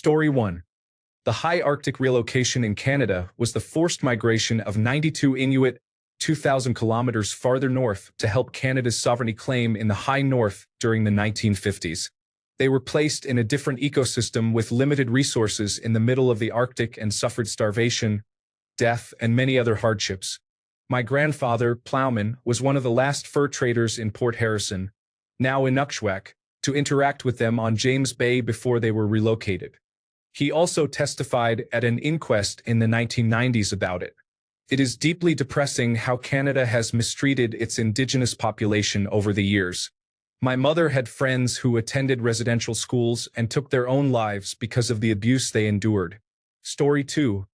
Story 1. The high Arctic relocation in Canada was the forced migration of 92 Inuit 2,000 kilometers farther north to help Canada's sovereignty claim in the high north during the 1950s. They were placed in a different ecosystem with limited resources in the middle of the Arctic and suffered starvation, death, and many other hardships. My grandfather, Plowman, was one of the last fur traders in Port Harrison, now Inukjuak, to interact with them on James Bay before they were relocated. He also testified at an inquest in the 1990s about it. It is deeply depressing how Canada has mistreated its Indigenous population over the years. My mother had friends who attended residential schools and took their own lives because of the abuse they endured. Story 2.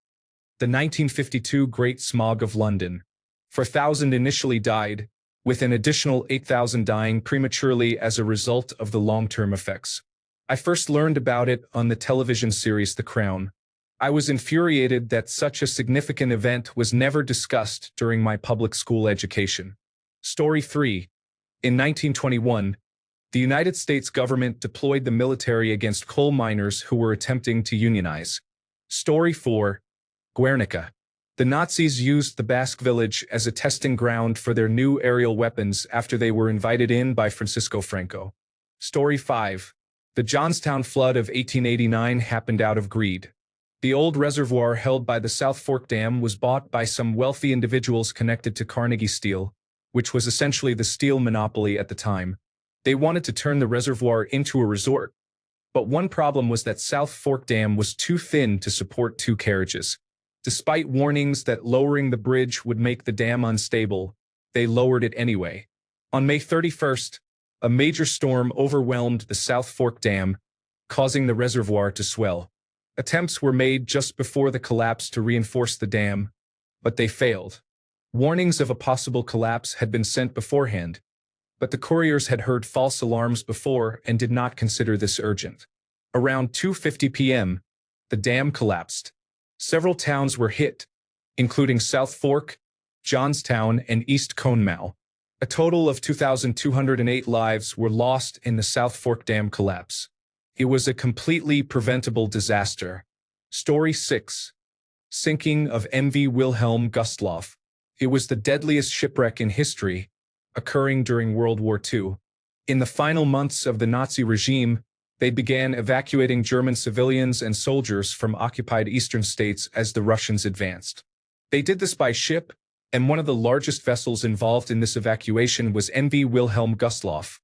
The 1952 Great Smog of London. 4,000 initially died, with an additional 8,000 dying prematurely as a result of the long-term effects. I first learned about it on the television series The Crown. I was infuriated that such a significant event was never discussed during my public school education. Story 3. In 1921, the United States government deployed the military against coal miners who were attempting to unionize. Story 4. Guernica. The Nazis used the Basque village as a testing ground for their new aerial weapons after they were invited in by Francisco Franco. Story 5. The Johnstown flood of 1889 happened out of greed. The old reservoir held by the South Fork Dam was bought by some wealthy individuals connected to Carnegie Steel, which was essentially the steel monopoly at the time. They wanted to turn the reservoir into a resort. But one problem was that South Fork Dam was too thin to support 2 carriages. Despite warnings that lowering the bridge would make the dam unstable, they lowered it anyway. On May 31st, a major storm overwhelmed the South Fork Dam, causing the reservoir to swell. Attempts were made just before the collapse to reinforce the dam, but they failed. Warnings of a possible collapse had been sent beforehand, but the couriers had heard false alarms before and did not consider this urgent. Around 2:50 p.m., the dam collapsed. Several towns were hit, including South Fork, Johnstown, and East Conemaugh. A total of 2,208 lives were lost in the South Fork Dam collapse. It was a completely preventable disaster. Story 6. Sinking of MV Wilhelm Gustloff. It was the deadliest shipwreck in history, occurring during World War II. In the final months of the Nazi regime, they began evacuating German civilians and soldiers from occupied eastern states as the Russians advanced. They did this by ship, and one of the largest vessels involved in this evacuation was MV Wilhelm Gustloff,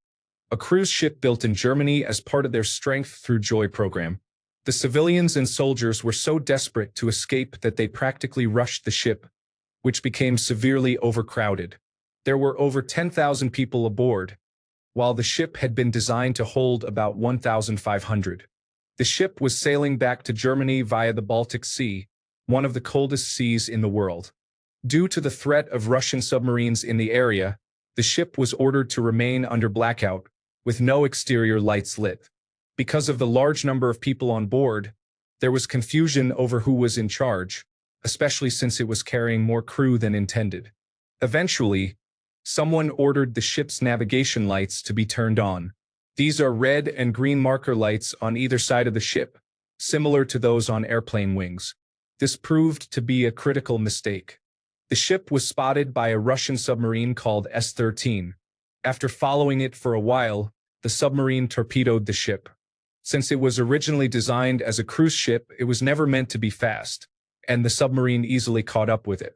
a cruise ship built in Germany as part of their Strength Through Joy program. The civilians and soldiers were so desperate to escape that they practically rushed the ship, which became severely overcrowded. There were over 10,000 people aboard, while the ship had been designed to hold about 1,500. The ship was sailing back to Germany via the Baltic Sea, one of the coldest seas in the world. Due to the threat of Russian submarines in the area, the ship was ordered to remain under blackout, with no exterior lights lit. Because of the large number of people on board, there was confusion over who was in charge, especially since it was carrying more crew than intended. Eventually, someone ordered the ship's navigation lights to be turned on. These are red and green marker lights on either side of the ship, similar to those on airplane wings. This proved to be a critical mistake. The ship was spotted by a Russian submarine called S-13. After following it for a while, the submarine torpedoed the ship. Since it was originally designed as a cruise ship, it was never meant to be fast, and the submarine easily caught up with it.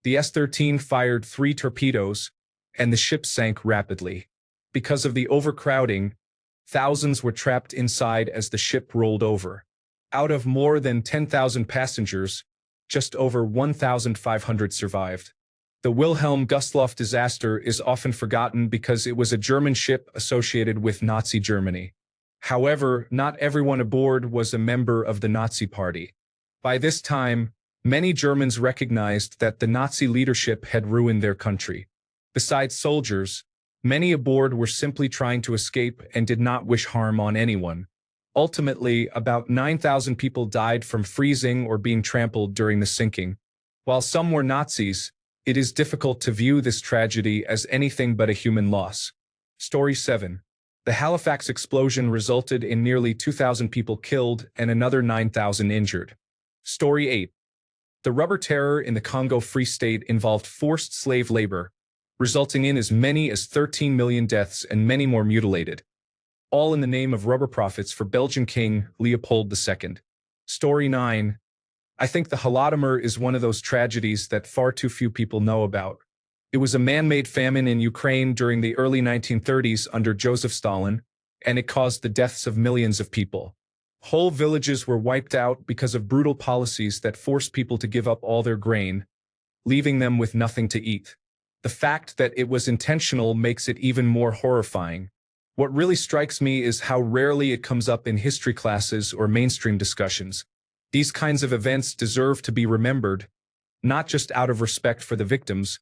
The S-13 fired 3 torpedoes, and the ship sank rapidly. Because of the overcrowding, thousands were trapped inside as the ship rolled over. Out of more than 10,000 passengers, just over 1,500 survived. The Wilhelm Gustloff disaster is often forgotten because it was a German ship associated with Nazi Germany. However, not everyone aboard was a member of the Nazi Party. By this time, many Germans recognized that the Nazi leadership had ruined their country. Besides soldiers, many aboard were simply trying to escape and did not wish harm on anyone. Ultimately, about 9,000 people died from freezing or being trampled during the sinking. While some were Nazis, it is difficult to view this tragedy as anything but a human loss. Story 7. The Halifax explosion resulted in nearly 2,000 people killed and another 9,000 injured. Story 8. The rubber terror in the Congo Free State involved forced slave labor, resulting in as many as 13 million deaths and many more mutilated, all in the name of rubber profits for Belgian King Leopold II. Story 9. I think the Holodomor is one of those tragedies that far too few people know about. It was a man-made famine in Ukraine during the early 1930s under Joseph Stalin, and it caused the deaths of millions of people. Whole villages were wiped out because of brutal policies that forced people to give up all their grain, leaving them with nothing to eat. The fact that it was intentional makes it even more horrifying. What really strikes me is how rarely it comes up in history classes or mainstream discussions. These kinds of events deserve to be remembered, not just out of respect for the victims,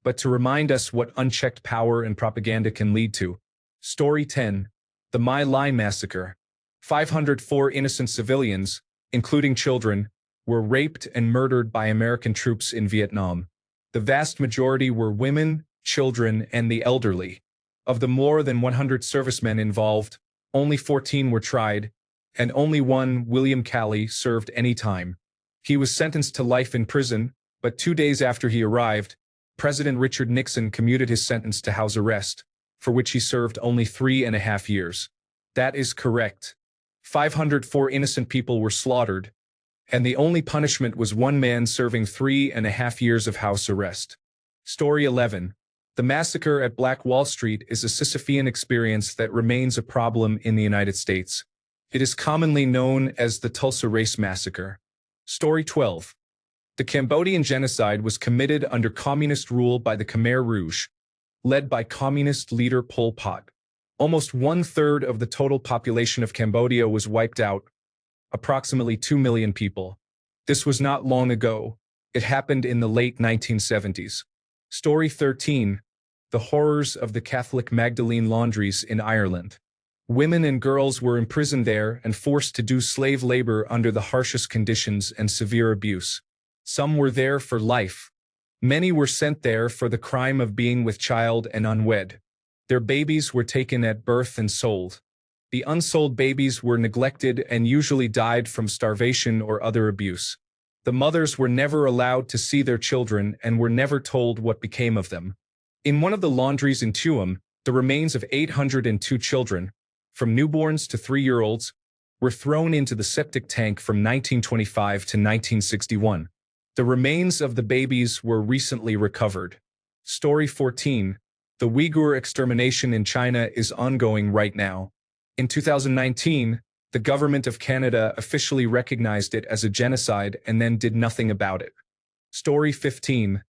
but to remind us what unchecked power and propaganda can lead to. Story 10. The My Lai Massacre. 504 innocent civilians, including children, were raped and murdered by American troops in Vietnam. The vast majority were women, children, and the elderly. Of the more than 100 servicemen involved, only 14 were tried, and only one, William Calley, served any time. He was sentenced to life in prison, but 2 days after he arrived, President Richard Nixon commuted his sentence to house arrest, for which he served only 3.5 years. That is correct. 504 innocent people were slaughtered, and the only punishment was one man serving 3.5 years of house arrest. Story 11. The massacre at Black Wall Street is a Sisyphean experience that remains a problem in the United States. It is commonly known as the Tulsa Race Massacre. Story 12. The Cambodian genocide was committed under communist rule by the Khmer Rouge, led by communist leader Pol Pot. Almost 1/3 of the total population of Cambodia was wiped out, approximately 2 million people. This was not long ago. It happened in the late 1970s. Story 13. The horrors of the Catholic Magdalene laundries in Ireland. Women and girls were imprisoned there and forced to do slave labor under the harshest conditions and severe abuse. Some were there for life. Many were sent there for the crime of being with child and unwed. Their babies were taken at birth and sold. The unsold babies were neglected and usually died from starvation or other abuse. The mothers were never allowed to see their children and were never told what became of them. In one of the laundries in Tuam, the remains of 802 children, from newborns to 3-year-olds, were thrown into the septic tank from 1925 to 1961. The remains of the babies were recently recovered. Story 14. The Uyghur extermination in China is ongoing right now. In 2019, the government of Canada officially recognized it as a genocide and then did nothing about it. Story 15.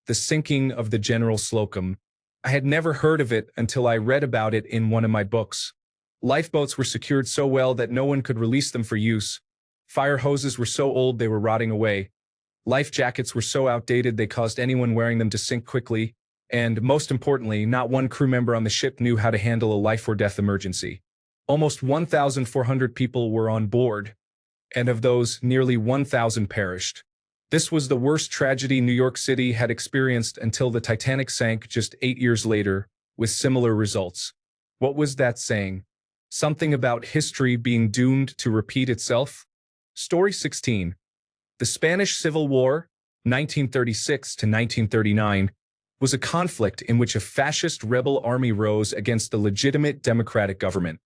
The sinking of the General Slocum. I had never heard of it until I read about it in one of my books. Lifeboats were secured so well that no one could release them for use. Fire hoses were so old they were rotting away. Life jackets were so outdated they caused anyone wearing them to sink quickly. And, most importantly, not one crew member on the ship knew how to handle a life-or-death emergency. Almost 1,400 people were on board, and of those, nearly 1,000 perished. This was the worst tragedy New York City had experienced until the Titanic sank just 8 years later, with similar results. What was that saying? Something about history being doomed to repeat itself? Story 16. The Spanish Civil War, 1936 to 1939, was a conflict in which a fascist rebel army rose against the legitimate democratic government.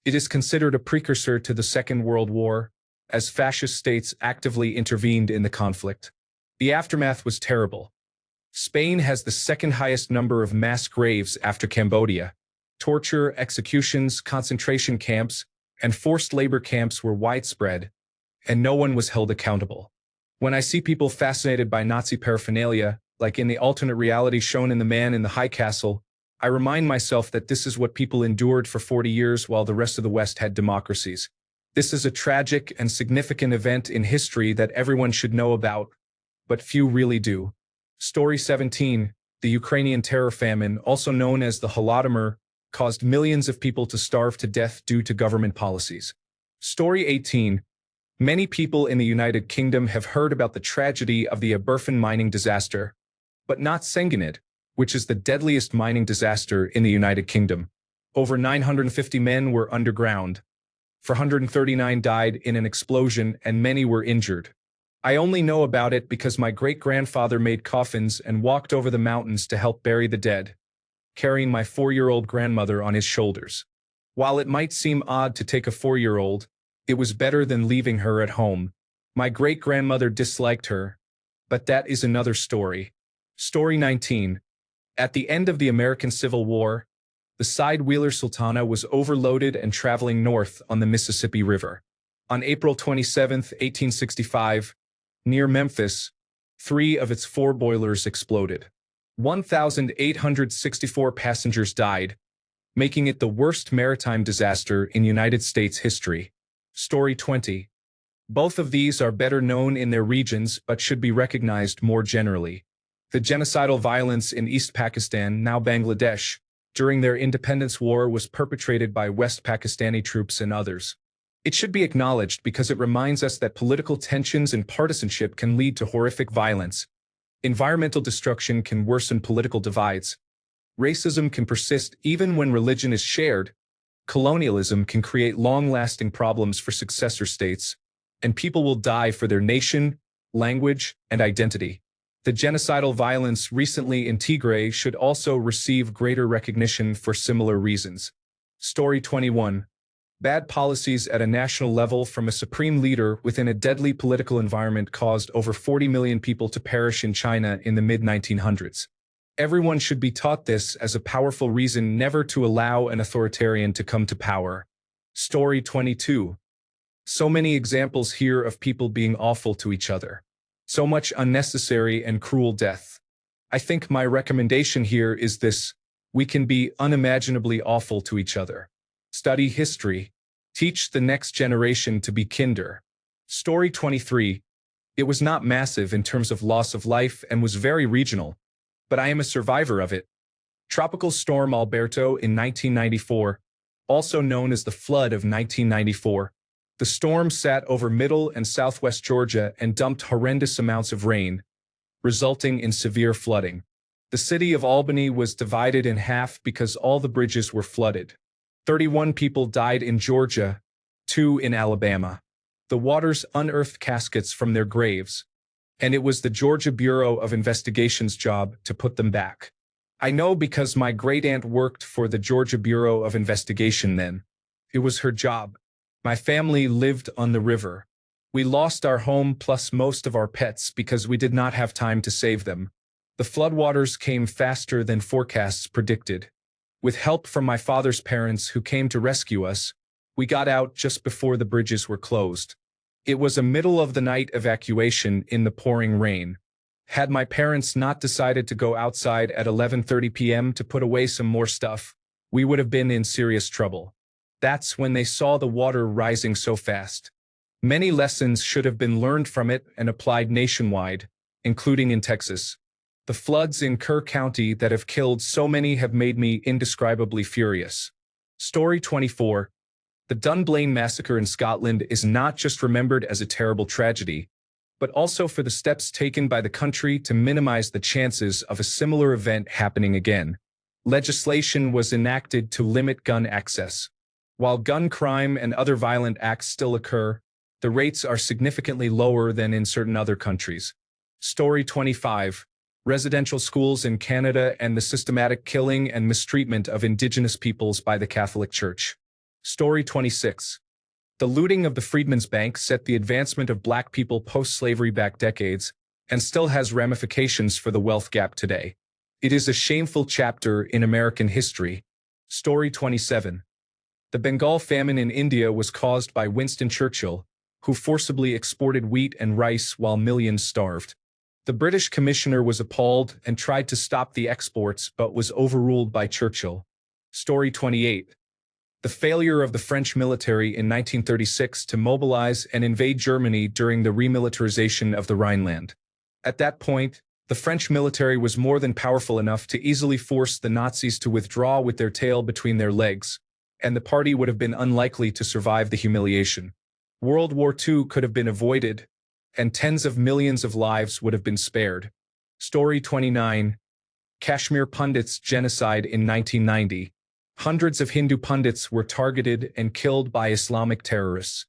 It is considered a precursor to the Second World War, as fascist states actively intervened in the conflict. The aftermath was terrible. Spain has the second highest number of mass graves after Cambodia. Torture, executions, concentration camps, and forced labor camps were widespread, and no one was held accountable. When I see people fascinated by Nazi paraphernalia, like in the alternate reality shown in The Man in the High Castle, I remind myself that this is what people endured for 40 years while the rest of the West had democracies. This is a tragic and significant event in history that everyone should know about, but few really do. Story 17. The Ukrainian terror famine, also known as the Holodomor, caused millions of people to starve to death due to government policies. Story 18. Many people in the United Kingdom have heard about the tragedy of the Aberfan mining disaster, but not Sengenit, which is the deadliest mining disaster in the United Kingdom. Over 950 men were underground. 439 died in an explosion and many were injured. I only know about it because my great-grandfather made coffins and walked over the mountains to help bury the dead, carrying my 4-year-old grandmother on his shoulders. While it might seem odd to take a 4-year-old, it was better than leaving her at home. My great-grandmother disliked her, but that is another story. Story 19. At the end of the American Civil War, the side-wheeler Sultana was overloaded and traveling north on the Mississippi River. On April 27, 1865, near Memphis, 3 of its 4 boilers exploded. 1,864 passengers died, making it the worst maritime disaster in United States history. Story 20. Both of these are better known in their regions but should be recognized more generally. The genocidal violence in East Pakistan, now Bangladesh, during their independence war was perpetrated by West Pakistani troops and others. It should be acknowledged because it reminds us that political tensions and partisanship can lead to horrific violence. Environmental destruction can worsen political divides. Racism can persist even when religion is shared. Colonialism can create long-lasting problems for successor states, and people will die for their nation, language, and identity. The genocidal violence recently in Tigray should also receive greater recognition for similar reasons. Story 21. Bad policies at a national level from a supreme leader within a deadly political environment caused over 40 million people to perish in China in the mid-1900s. Everyone should be taught this as a powerful reason never to allow an authoritarian to come to power. Story 22. So many examples here of people being awful to each other. So much unnecessary and cruel death. I think my recommendation here is this: we can be unimaginably awful to each other. Study history. Teach the next generation to be kinder. Story 23. It was not massive in terms of loss of life and was very regional, but I am a survivor of it. Tropical Storm Alberto in 1994, also known as the flood of 1994. The storm sat over middle and southwest Georgia and dumped horrendous amounts of rain, resulting in severe flooding. The city of Albany was divided in half because all the bridges were flooded. 31 people died in Georgia, 2 in Alabama. The waters unearthed caskets from their graves, and it was the Georgia Bureau of Investigation's job to put them back. I know because my great-aunt worked for the Georgia Bureau of Investigation then. It was her job. My family lived on the river. We lost our home plus most of our pets because we did not have time to save them. The floodwaters came faster than forecasts predicted. With help from my father's parents who came to rescue us, we got out just before the bridges were closed. It was a middle-of-the-night evacuation in the pouring rain. Had my parents not decided to go outside at 11:30 p.m. to put away some more stuff, we would have been in serious trouble. That's when they saw the water rising so fast. Many lessons should have been learned from it and applied nationwide, including in Texas. The floods in Kerr County that have killed so many have made me indescribably furious. Story 24. The Dunblane Massacre in Scotland is not just remembered as a terrible tragedy, but also for the steps taken by the country to minimize the chances of a similar event happening again. Legislation was enacted to limit gun access. While gun crime and other violent acts still occur, the rates are significantly lower than in certain other countries. Story 25. Residential schools in Canada and the systematic killing and mistreatment of Indigenous peoples by the Catholic Church. Story 26. The looting of the Freedmen's Bank set the advancement of Black people post-slavery back decades and still has ramifications for the wealth gap today. It is a shameful chapter in American history. Story 27. The Bengal famine in India was caused by Winston Churchill, who forcibly exported wheat and rice while millions starved. The British commissioner was appalled and tried to stop the exports but was overruled by Churchill. Story 28. The failure of the French military in 1936 to mobilize and invade Germany during the remilitarization of the Rhineland. At that point, the French military was more than powerful enough to easily force the Nazis to withdraw with their tail between their legs, and the party would have been unlikely to survive the humiliation. World War II could have been avoided, and tens of millions of lives would have been spared. Story 29. Kashmir Pundits genocide in 1990. Hundreds of Hindu pundits were targeted and killed by Islamic terrorists.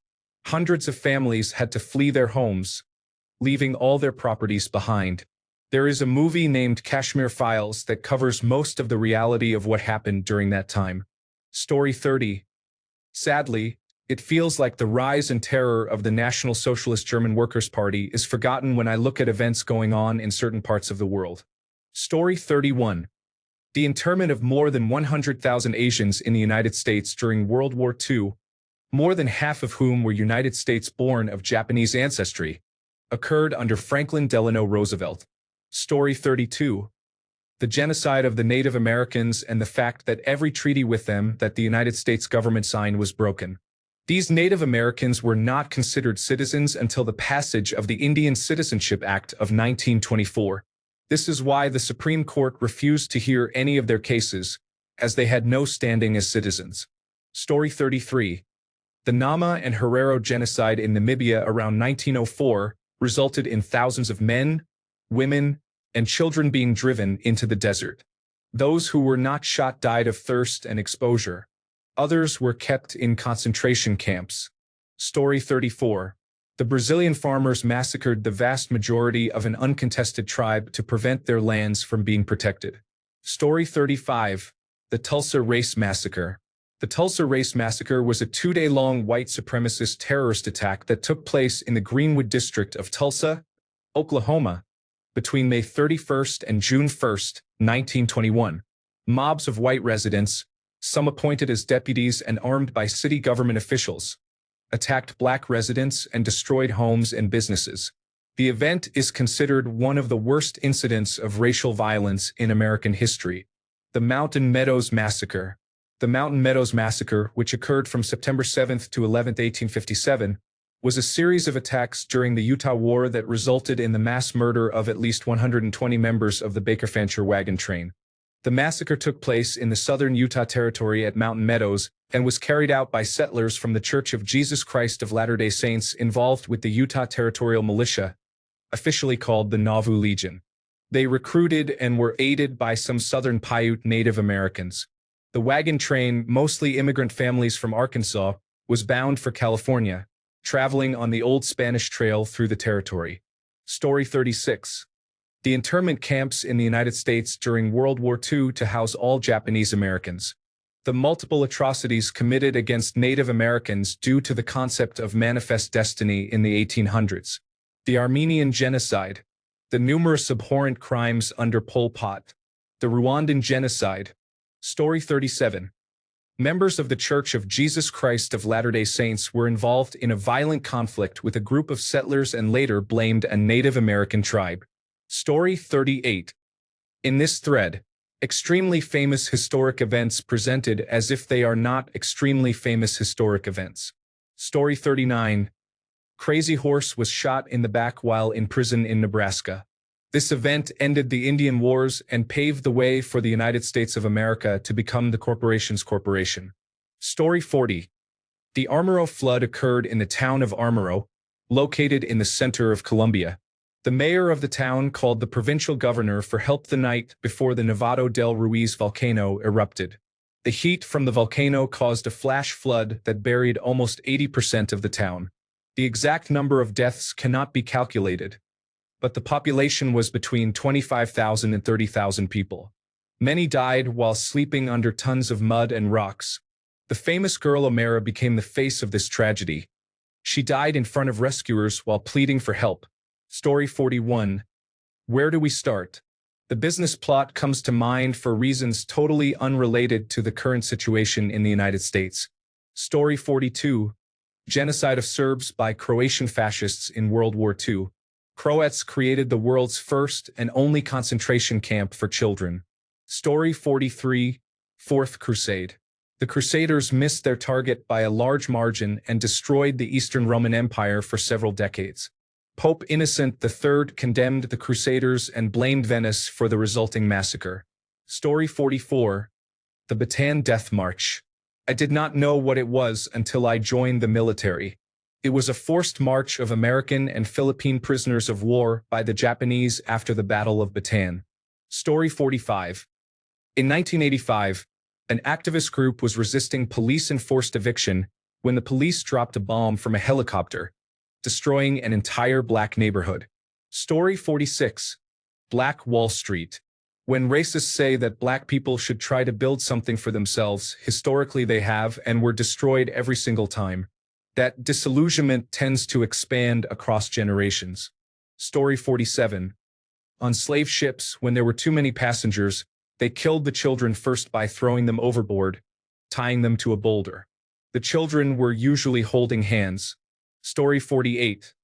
Hundreds of families had to flee their homes, leaving all their properties behind. There is a movie named Kashmir Files that covers most of the reality of what happened during that time. Story 30. Sadly, it feels like the rise and terror of the National Socialist German Workers' Party is forgotten when I look at events going on in certain parts of the world. Story 31. The internment of more than 100,000 Asians in the United States during World War II, more than half of whom were United States-born of Japanese ancestry, occurred under Franklin Delano Roosevelt. Story 32. The genocide of the Native Americans and the fact that every treaty with them that the United States government signed was broken. These Native Americans were not considered citizens until the passage of the Indian Citizenship Act of 1924. This is why the Supreme Court refused to hear any of their cases, as they had no standing as citizens. Story 33. The Nama and Herero genocide in Namibia around 1904 resulted in thousands of men, women, and children being driven into the desert. Those who were not shot died of thirst and exposure. Others were kept in concentration camps. Story 34. The Brazilian farmers massacred the vast majority of an uncontested tribe to prevent their lands from being protected. Story 35. The Tulsa Race Massacre. The Tulsa Race Massacre was a 2-day-long white supremacist terrorist attack that took place in the Greenwood district of Tulsa, Oklahoma, between May 31st and June 1st, 1921. Mobs of white residents, some appointed as deputies and armed by city government officials, attacked black residents and destroyed homes and businesses. The event is considered one of the worst incidents of racial violence in American history. The Mountain Meadows Massacre. The Mountain Meadows Massacre, which occurred from September 7th to 11th, 1857, was a series of attacks during the Utah War that resulted in the mass murder of at least 120 members of the Baker-Fancher wagon train. The massacre took place in the southern Utah Territory at Mountain Meadows and was carried out by settlers from the Church of Jesus Christ of Latter-day Saints involved with the Utah Territorial Militia, officially called the Nauvoo Legion. They recruited and were aided by some southern Paiute Native Americans. The wagon train, mostly immigrant families from Arkansas, was bound for California, traveling on the old Spanish Trail through the territory. Story 36. The internment camps in the United States during World War II to house all Japanese Americans. The multiple atrocities committed against Native Americans due to the concept of manifest destiny in the 1800s. The Armenian Genocide. The numerous abhorrent crimes under Pol Pot. The Rwandan Genocide. Story 37. Members of the Church of Jesus Christ of Latter-day Saints were involved in a violent conflict with a group of settlers and later blamed a Native American tribe. Story 38. In this thread, extremely famous historic events presented as if they are not extremely famous historic events. Story 39. Crazy Horse was shot in the back while in prison in Nebraska. This event ended the Indian Wars and paved the way for the United States of America to become the corporation's corporation. Story 40. The Armoro flood occurred in the town of Armoro, located in the center of Colombia. The mayor of the town called the provincial governor for help the night before the Nevado del Ruiz volcano erupted. The heat from the volcano caused a flash flood that buried almost 80% of the town. The exact number of deaths cannot be calculated, but the population was between 25,000 and 30,000 people. Many died while sleeping under tons of mud and rocks. The famous girl Omera became the face of this tragedy. She died in front of rescuers while pleading for help. Story 41. Where do we start? The business plot comes to mind for reasons totally unrelated to the current situation in the United States. Story 42. Genocide of Serbs by Croatian fascists in World War II. Croats created the world's first and only concentration camp for children. Story 43. Fourth Crusade. The Crusaders missed their target by a large margin and destroyed the Eastern Roman Empire for several decades. Pope Innocent III condemned the Crusaders and blamed Venice for the resulting massacre. Story 44. The Bataan Death March. I did not know what it was until I joined the military. It was a forced march of American and Philippine prisoners of war by the Japanese after the Battle of Bataan. Story 45. In 1985, An activist group was resisting police-enforced eviction when the police dropped a bomb from a helicopter, destroying an entire black neighborhood. Story 46. Black Wall Street. When racists say that black people should try to build something for themselves, historically they have and were destroyed every single time. That disillusionment tends to expand across generations. Story 47. On slave ships, when there were too many passengers, they killed the children first by throwing them overboard, tying them to a boulder. The children were usually holding hands. Story 48.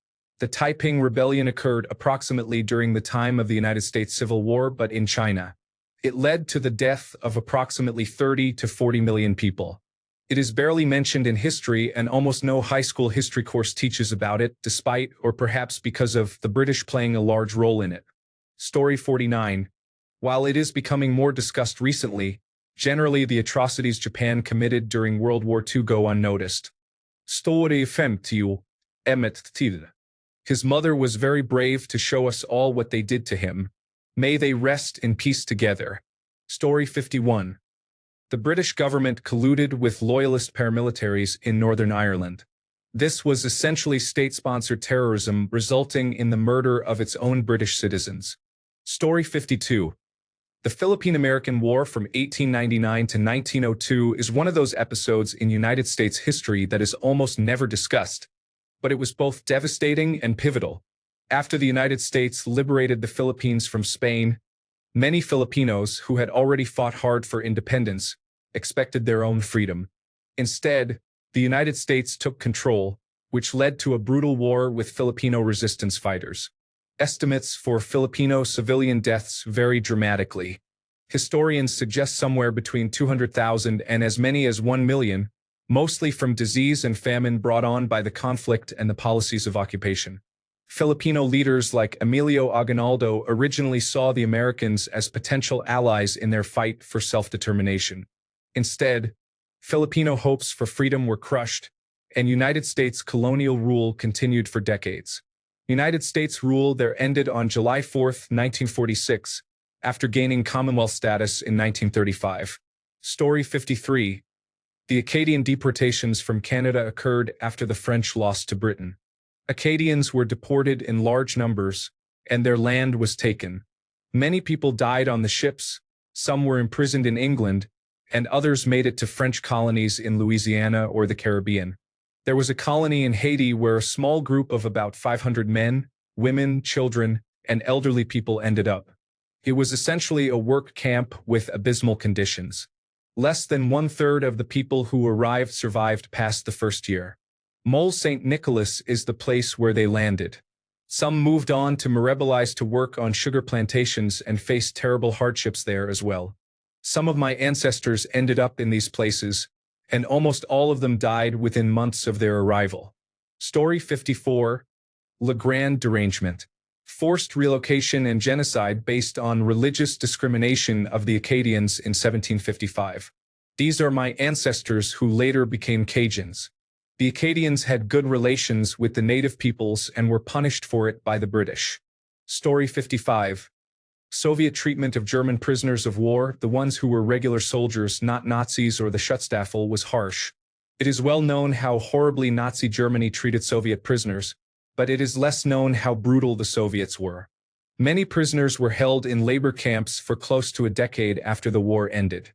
The Taiping Rebellion occurred approximately during the time of the United States Civil War, but in China. It led to the death of approximately 30 to 40 million people. It is barely mentioned in history, and almost no high school history course teaches about it, despite, or perhaps because of, the British playing a large role in it. Story 49. While it is becoming more discussed recently, generally the atrocities Japan committed during World War II go unnoticed. Story 50. Emmett Till. His mother was very brave to show us all what they did to him. May they rest in peace together. Story 51. The British government colluded with loyalist paramilitaries in Northern Ireland. This was essentially state-sponsored terrorism, resulting in the murder of its own British citizens. Story 52. The Philippine-American War from 1899 to 1902 is one of those episodes in United States history that is almost never discussed, but it was both devastating and pivotal. After the United States liberated the Philippines from Spain, many Filipinos who had already fought hard for independence expected their own freedom. Instead, the United States took control, which led to a brutal war with Filipino resistance fighters. Estimates for Filipino civilian deaths vary dramatically. Historians suggest somewhere between 200,000 and as many as 1 million, mostly from disease and famine brought on by the conflict and the policies of occupation. Filipino leaders like Emilio Aguinaldo originally saw the Americans as potential allies in their fight for self-determination. Instead, Filipino hopes for freedom were crushed, and United States colonial rule continued for decades. United States rule there ended on July 4, 1946, after gaining Commonwealth status in 1935. Story 53. The Acadian deportations from Canada occurred after the French lost to Britain. Acadians were deported in large numbers, and their land was taken. Many people died on the ships, some were imprisoned in England, and others made it to French colonies in Louisiana or the Caribbean. There was a colony in Haiti where a small group of about 500 men, women, children, and elderly people ended up. It was essentially a work camp with abysmal conditions. Less than 1/3 of the people who arrived survived past the first year. Mole St. Nicholas is the place where they landed. Some moved on to Mirabelize to work on sugar plantations and faced terrible hardships there as well. Some of my ancestors ended up in these places, and almost all of them died within months of their arrival. Story 54. Le Grand Derangement. Forced relocation and genocide based on religious discrimination of the Acadians in 1755. These are my ancestors who later became Cajuns. The Acadians had good relations with the native peoples and were punished for it by the British. Story 55. Soviet treatment of German prisoners of war, the ones who were regular soldiers, not Nazis or the Schutzstaffel, was harsh. It is well known how horribly Nazi Germany treated Soviet prisoners, but it is less known how brutal the Soviets were. Many prisoners were held in labor camps for close to a decade after the war ended.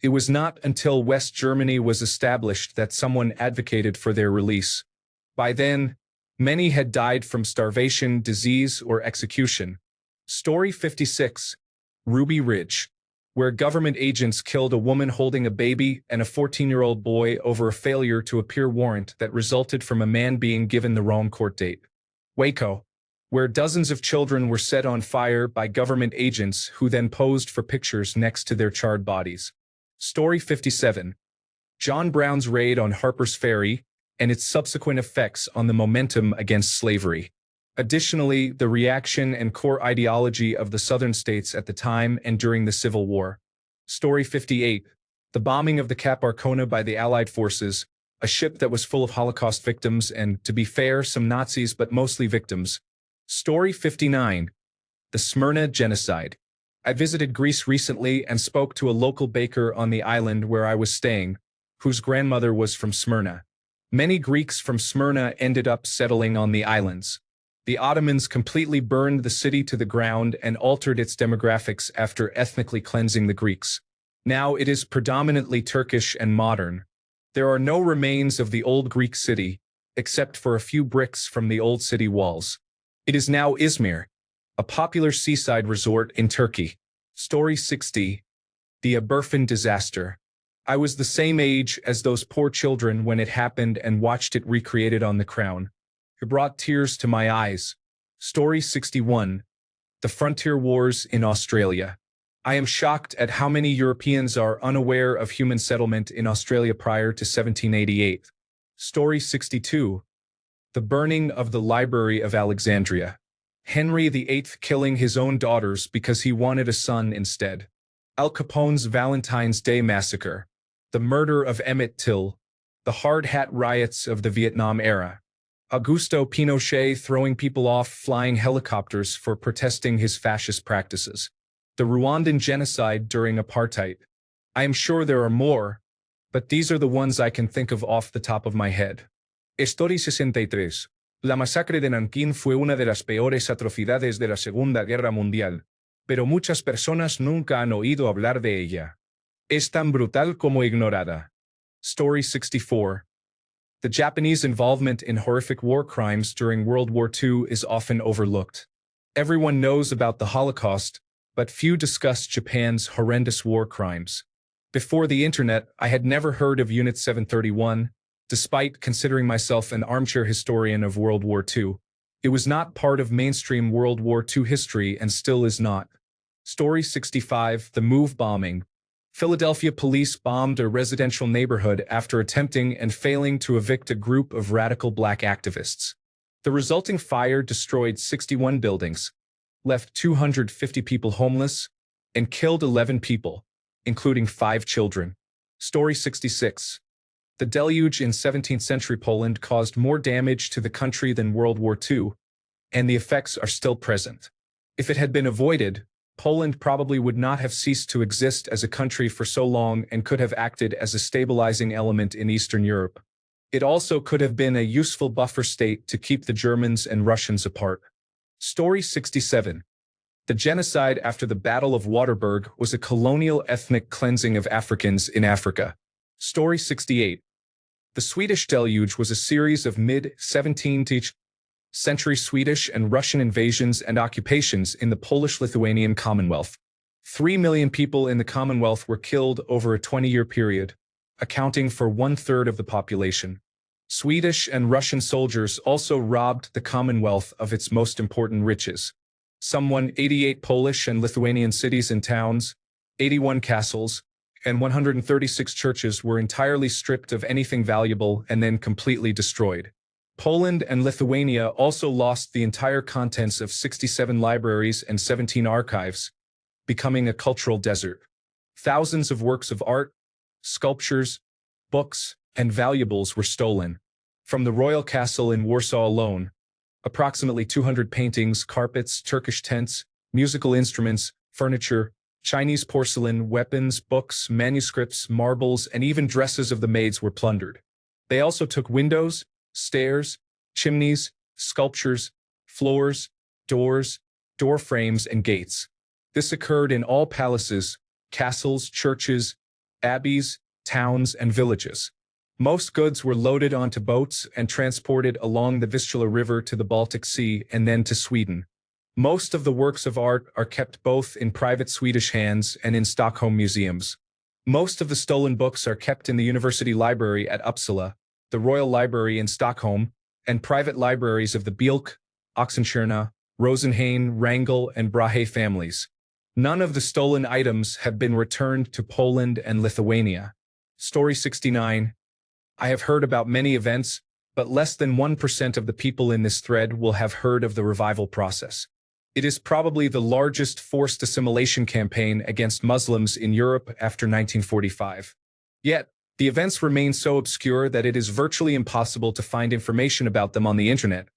It was not until West Germany was established that someone advocated for their release. By then, many had died from starvation, disease, or execution. Story 56. Ruby Ridge, where government agents killed a woman holding a baby and a 14-year-old boy over a failure to appear warrant that resulted from a man being given the wrong court date. Waco, where dozens of children were set on fire by government agents who then posed for pictures next to their charred bodies. Story 57. John Brown's raid on Harper's Ferry and its subsequent effects on the momentum against slavery. Additionally, the reaction and core ideology of the Southern states at the time and during the Civil War. Story 58. The bombing of the Cap Arcona by the Allied forces, a ship that was full of Holocaust victims and, to be fair, some Nazis but mostly victims. Story 59. The Smyrna Genocide. I visited Greece recently and spoke to a local baker on the island where I was staying, whose grandmother was from Smyrna. Many Greeks from Smyrna ended up settling on the islands. The Ottomans completely burned the city to the ground and altered its demographics after ethnically cleansing the Greeks. Now it is predominantly Turkish and modern. There are no remains of the old Greek city, except for a few bricks from the old city walls. It is now Izmir, a popular seaside resort in Turkey. Story 60. The Aberfan Disaster. I was the same age as those poor children when it happened and watched it recreated on the Crown. It brought tears to my eyes. Story 61. The Frontier Wars in Australia. I am shocked at how many Europeans are unaware of human settlement in Australia prior to 1788. Story 62. The burning of the Library of Alexandria. Henry VIII killing his own daughters because he wanted a son instead. Al Capone's Valentine's Day Massacre. The murder of Emmett Till. The hard hat riots of the Vietnam era. Augusto Pinochet throwing people off flying helicopters for protesting his fascist practices. The Rwandan genocide during apartheid. I am sure there are more, but these are the ones I can think of off the top of my head. Story 63. La masacre de Nankín fue una de las peores atrocidades de la Segunda Guerra Mundial, pero muchas personas nunca han oído hablar de ella. Es tan brutal como ignorada. Story 64. The Japanese involvement in horrific war crimes during World War II is often overlooked. Everyone knows about the Holocaust, but few discuss Japan's horrendous war crimes. Before the internet, I had never heard of Unit 731, despite considering myself an armchair historian of World War II. It was not part of mainstream World War II history and still is not. Story 65. The Move Bombing. Philadelphia police bombed a residential neighborhood after attempting and failing to evict a group of radical black activists. The resulting fire destroyed 61 buildings, left 250 people homeless, and killed 11 people, including 5 children. Story 66. The deluge in 17th century Poland caused more damage to the country than World War II, and the effects are still present. If it had been avoided, Poland probably would not have ceased to exist as a country for so long and could have acted as a stabilizing element in Eastern Europe. It also could have been a useful buffer state to keep the Germans and Russians apart. Story 67. The genocide after the Battle of Waterberg was a colonial ethnic cleansing of Africans in Africa. Story 68. The Swedish deluge was a series of mid-17th century Swedish and Russian invasions and occupations in the Polish-Lithuanian Commonwealth. 3 million people in the Commonwealth were killed over a 20-year period, accounting for 1/3 of the population. Swedish and Russian soldiers also robbed the Commonwealth of its most important riches. Some 188 Polish and Lithuanian cities and towns, 81 castles, and 136 churches were entirely stripped of anything valuable and then completely destroyed. Poland and Lithuania also lost the entire contents of 67 libraries and 17 archives, becoming a cultural desert. Thousands of works of art, sculptures, books, and valuables were stolen. From the royal castle in Warsaw alone, approximately 200 paintings, carpets, Turkish tents, musical instruments, furniture, Chinese porcelain, weapons, books, manuscripts, marbles, and even dresses of the maids were plundered. They also took windows, stairs, chimneys, sculptures, floors, doors, door frames, and gates. This occurred in all palaces, castles, churches, abbeys, towns, and villages. Most goods were loaded onto boats and transported along the Vistula River to the Baltic Sea and then to Sweden. Most of the works of art are kept both in private Swedish hands and in Stockholm museums. Most of the stolen books are kept in the University Library at Uppsala, the Royal Library in Stockholm, and private libraries of the Bjelke, Oxenstierna, Rosenhain, Wrangel, and Brahe families. None of the stolen items have been returned to Poland and Lithuania. Story 69. I have heard about many events, but less than 1% of the people in this thread will have heard of the revival process. It is probably the largest forced assimilation campaign against Muslims in Europe after 1945. Yet, the events remain so obscure that it is virtually impossible to find information about them on the internet.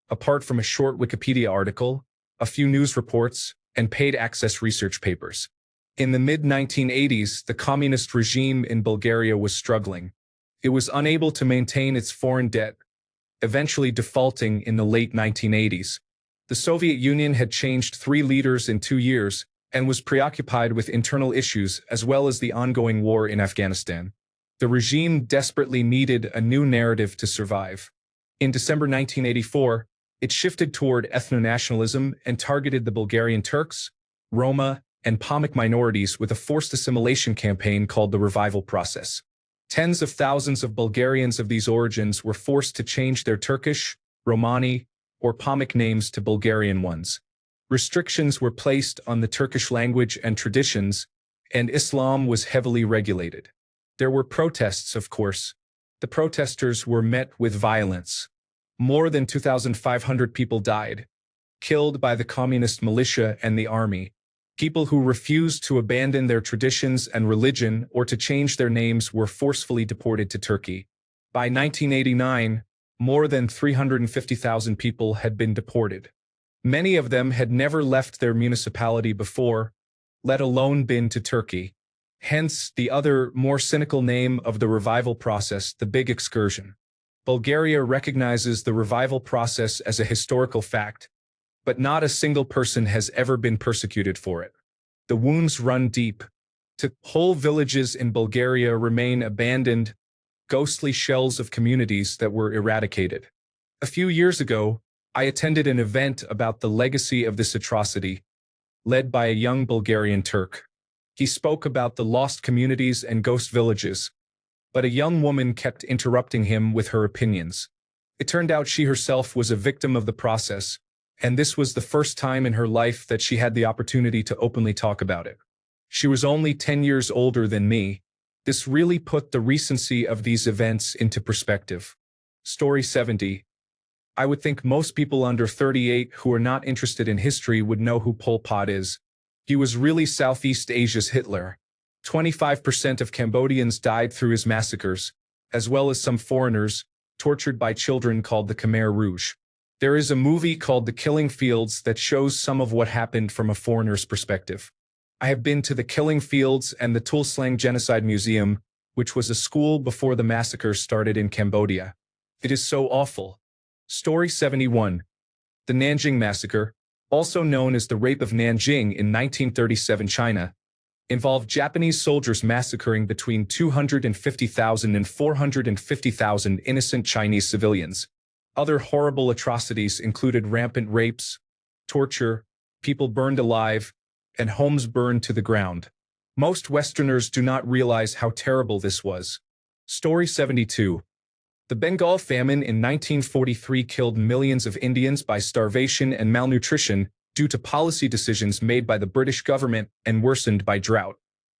Apart from a short Wikipedia article, a few news reports, and paid access research papers. In the mid-1980s, the communist regime in Bulgaria was struggling. It was unable to maintain its foreign debt, eventually defaulting in the late 1980s. The Soviet Union had changed 3 leaders in 2 years and was preoccupied with internal issues as well as the ongoing war in Afghanistan. The regime desperately needed a new narrative to survive. In December 1984, it shifted toward ethno-nationalism and targeted the Bulgarian Turks, Roma, and Pomok minorities with a forced assimilation campaign called the Revival Process. Tens of thousands of Bulgarians of these origins were forced to change their Turkish, Romani, or Pomok names to Bulgarian ones. Restrictions were placed on the Turkish language and traditions, and Islam was heavily regulated. There were protests, of course. The protesters were met with violence. More than 2,500 people died, killed by the communist militia and the army. People who refused to abandon their traditions and religion or to change their names were forcefully deported to Turkey. By 1989, more than 350,000 people had been deported. Many of them had never left their municipality before, let alone been to Turkey. Hence, the other, more cynical name of the revival process, the Big Excursion. Bulgaria recognizes the revival process as a historical fact, but not a single person has ever been persecuted for it. The wounds run deep. Whole villages in Bulgaria remain abandoned, ghostly shells of communities that were eradicated. A few years ago, I attended an event about the legacy of this atrocity, led by a young Bulgarian Turk. He spoke about the lost communities and ghost villages, but a young woman kept interrupting him with her opinions. It turned out she herself was a victim of the process, and this was the first time in her life that she had the opportunity to openly talk about it. She was only 10 years older than me. This really put the recency of these events into perspective. Story 70. I would think most people under 38 who are not interested in history would know who Pol Pot is. He was really Southeast Asia's Hitler. 25% of Cambodians died through his massacres, as well as some foreigners, tortured by children called the Khmer Rouge. There is a movie called The Killing Fields that shows some of what happened from a foreigner's perspective. I have been to the Killing Fields and the Tulslang Genocide Museum, which was a school before the massacres started in Cambodia. It is so awful. Story 71. The Nanjing Massacre, also known as the Rape of Nanjing in 1937 China, involved Japanese soldiers massacring between 250,000 and 450,000 innocent Chinese civilians. Other horrible atrocities included rampant rapes, torture, people burned alive, and homes burned to the ground. Most Westerners do not realize how terrible this was. Story 72. The Bengal famine in 1943 killed millions of Indians by starvation and malnutrition due to policy decisions made by the British government and worsened by drought.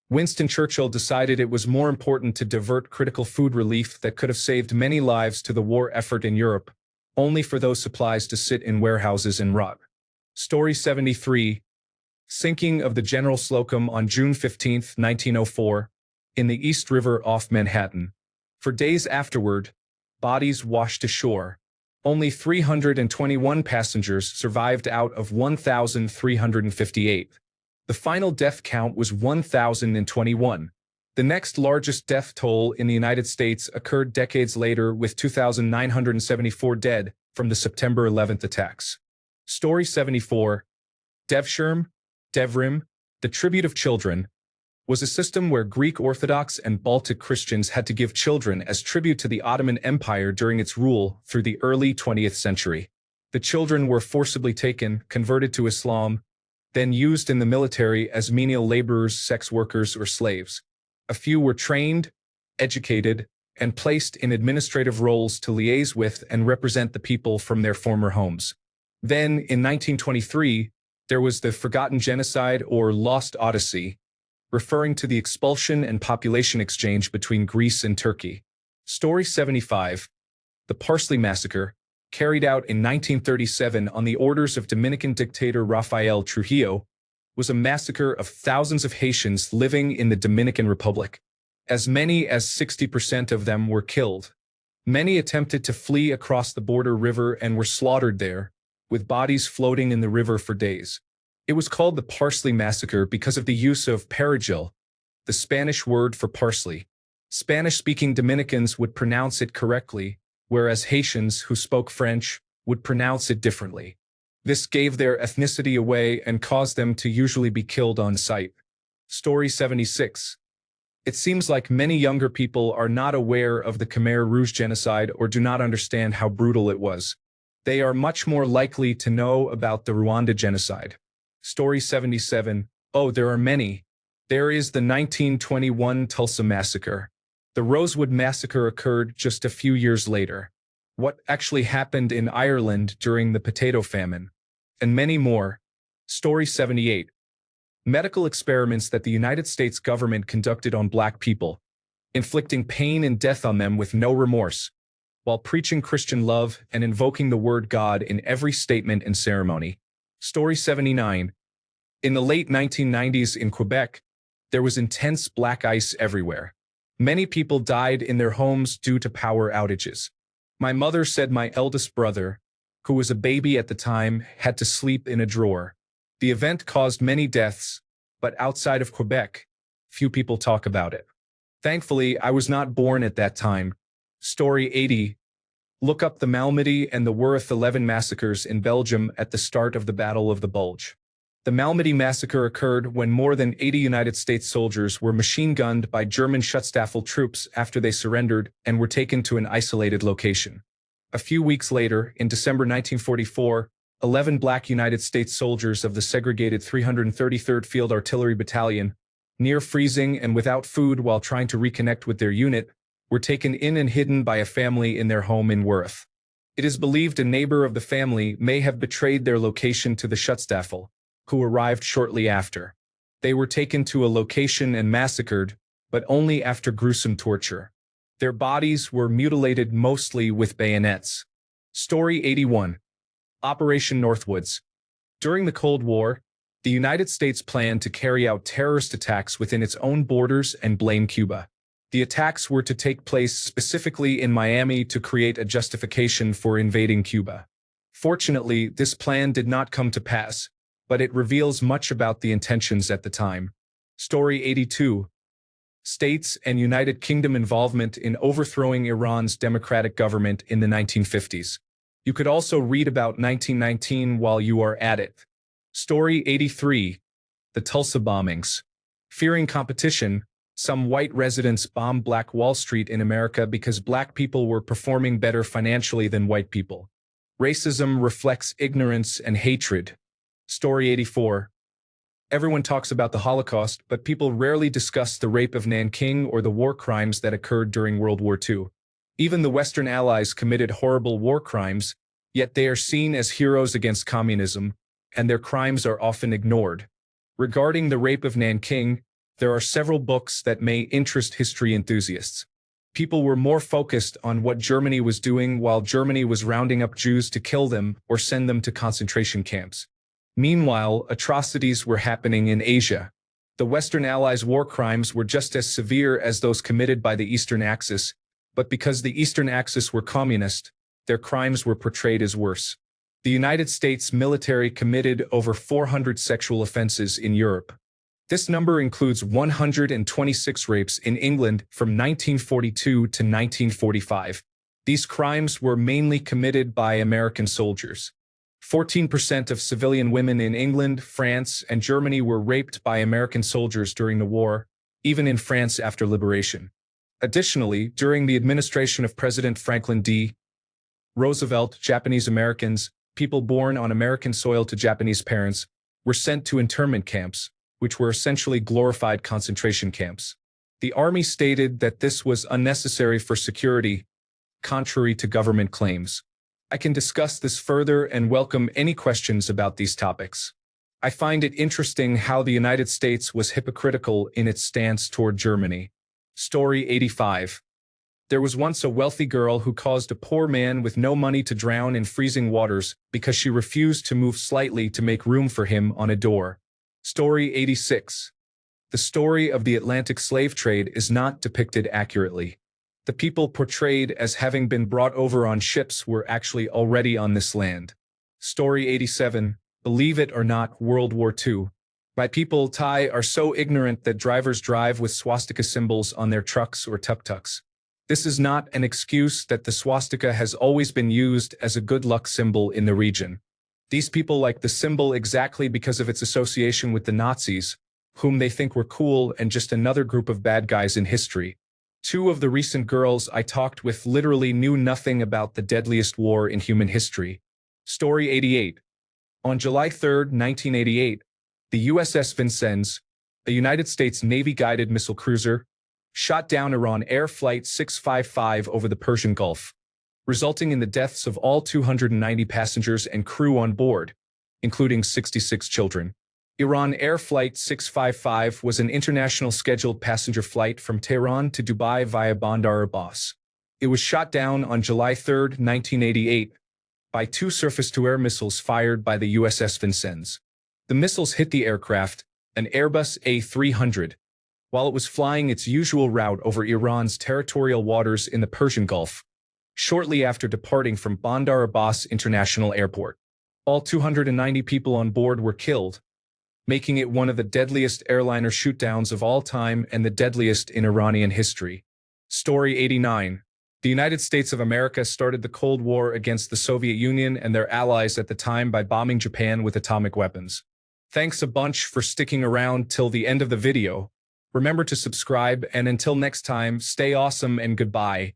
Winston Churchill decided it was more important to divert critical food relief that could have saved many lives to the war effort in Europe, only for those supplies to sit in warehouses and rot. Story 73. Sinking of the General Slocum on June 15, 1904, in the East River off Manhattan. For days afterward, bodies washed ashore. Only 321 passengers survived out of 1,358. The final death count was 1,021. The next largest death toll in the United States occurred decades later with 2,974 dead from the September 11th attacks. Story 74. Devshirm, Devrim, the Tribute of Children, was a system where Greek Orthodox and Baltic Christians had to give children as tribute to the Ottoman Empire during its rule through the early 20th century. The children were forcibly taken, converted to Islam, then used in the military as menial laborers, sex workers, or slaves. A few were trained, educated, and placed in administrative roles to liaise with and represent the people from their former homes. Then, in 1923, there was the Forgotten Genocide or Lost Odyssey, referring to the expulsion and population exchange between Greece and Turkey. Story 75. The Parsley Massacre, carried out in 1937 on the orders of Dominican dictator Rafael Trujillo, was a massacre of thousands of Haitians living in the Dominican Republic. As many as 60% of them were killed. Many attempted to flee across the border river and were slaughtered there, with bodies floating in the river for days. It was called the Parsley Massacre because of the use of perejil, the Spanish word for parsley. Spanish-speaking Dominicans would pronounce it correctly, whereas Haitians who spoke French would pronounce it differently. This gave their ethnicity away and caused them to usually be killed on sight. Story 76. It seems like many younger people are not aware of the Khmer Rouge genocide or do not understand how brutal it was. They are much more likely to know about the Rwanda genocide. Story 77. Oh, there are many. There is the 1921 Tulsa Massacre. The Rosewood Massacre occurred just a few years later. What actually happened in Ireland during the potato famine, and many more. Story 78. Medical experiments that the United States government conducted on Black people, inflicting pain and death on them with no remorse, while preaching Christian love and invoking the word God in every statement and ceremony. Story 79. In the late 1990s in Quebec, there was intense black ice everywhere. Many people died in their homes due to power outages. My mother said my eldest brother, who was a baby at the time, had to sleep in a drawer. The event caused many deaths, but outside of Quebec, few people talk about it. Thankfully, I was not born at that time. Story 80. Look up the Malmedy and the Worth 11 massacres in Belgium at the start of the Battle of the Bulge. The Malmedy massacre occurred when more than 80 United States soldiers were machine-gunned by German Schutzstaffel troops after they surrendered and were taken to an isolated location. A few weeks later, in December 1944, 11 Black United States soldiers of the segregated 333rd Field Artillery Battalion, near freezing and without food while trying to reconnect with their unit, were taken in and hidden by a family in their home in Worth. It is believed a neighbor of the family may have betrayed their location to the Schutzstaffel, who arrived shortly after. They were taken to a location and massacred, but only after gruesome torture. Their bodies were mutilated mostly with bayonets. Story 81. Operation Northwoods. During the Cold War, the United States planned to carry out terrorist attacks within its own borders and blame Cuba. The attacks were to take place specifically in Miami to create a justification for invading Cuba. Fortunately, this plan did not come to pass, but it reveals much about the intentions at the time. Story 82. States and United Kingdom involvement in overthrowing Iran's democratic government in the 1950s. You could also read about 1919 while you are at it. Story 83. The Tulsa bombings. Fearing competition, some white residents bombed Black Wall Street in America because Black people were performing better financially than white people. Racism reflects ignorance and hatred. Story 84. Everyone talks about the Holocaust, but people rarely discuss the rape of Nanking or the war crimes that occurred during World War II. Even the Western Allies committed horrible war crimes, yet they are seen as heroes against communism, and their crimes are often ignored. Regarding the rape of Nanking, there are several books that may interest history enthusiasts. People were more focused on what Germany was doing while Germany was rounding up Jews to kill them or send them to concentration camps. Meanwhile, atrocities were happening in Asia. The Western Allies' war crimes were just as severe as those committed by the Eastern Axis, but because the Eastern Axis were communist, their crimes were portrayed as worse. The United States military committed over 400 sexual offenses in Europe. This number includes 126 rapes in England from 1942 to 1945. These crimes were mainly committed by American soldiers. 14% of civilian women in England, France, and Germany were raped by American soldiers during the war, even in France after liberation. Additionally, during the administration of President Franklin D. Roosevelt, Japanese Americans, people born on American soil to Japanese parents, were sent to internment camps, which were essentially glorified concentration camps. The army stated that this was unnecessary for security, contrary to government claims. I can discuss this further and welcome any questions about these topics. I find it interesting how the United States was hypocritical in its stance toward Germany. Story 85. There was once a wealthy girl who caused a poor man with no money to drown in freezing waters because she refused to move slightly to make room for him on a door. Story 86. The story of the Atlantic slave trade is not depicted accurately. The people portrayed as having been brought over on ships were actually already on this land. Story 87. Believe it or not, World War II. My people, Thai, are so ignorant that drivers drive with swastika symbols on their trucks or tuk-tuks. This is not an excuse that the swastika has always been used as a good luck symbol in the region. These people like the symbol exactly because of its association with the Nazis, whom they think were cool and just another group of bad guys in history. Two of the recent girls I talked with literally knew nothing about the deadliest war in human history. Story 88. On July 3, 1988, the USS Vincennes, a United States Navy-guided missile cruiser, shot down Iran Air Flight 655 over the Persian Gulf, resulting in the deaths of all 290 passengers and crew on board, including 66 children. Iran Air Flight 655 was an international scheduled passenger flight from Tehran to Dubai via Bandar Abbas. It was shot down on July 3, 1988, by two surface-to-air missiles fired by the USS Vincennes. The missiles hit the aircraft, an Airbus A300, while it was flying its usual route over Iran's territorial waters in the Persian Gulf, shortly after departing from Bandar Abbas International Airport. All 290 people on board were killed, making it one of the deadliest airliner shootdowns of all time and the deadliest in Iranian history. Story 89. The United States of America started the Cold War against the Soviet Union and their allies at the time by bombing Japan with atomic weapons. Thanks a bunch for sticking around till the end of the video. Remember to subscribe, and until next time, stay awesome and goodbye.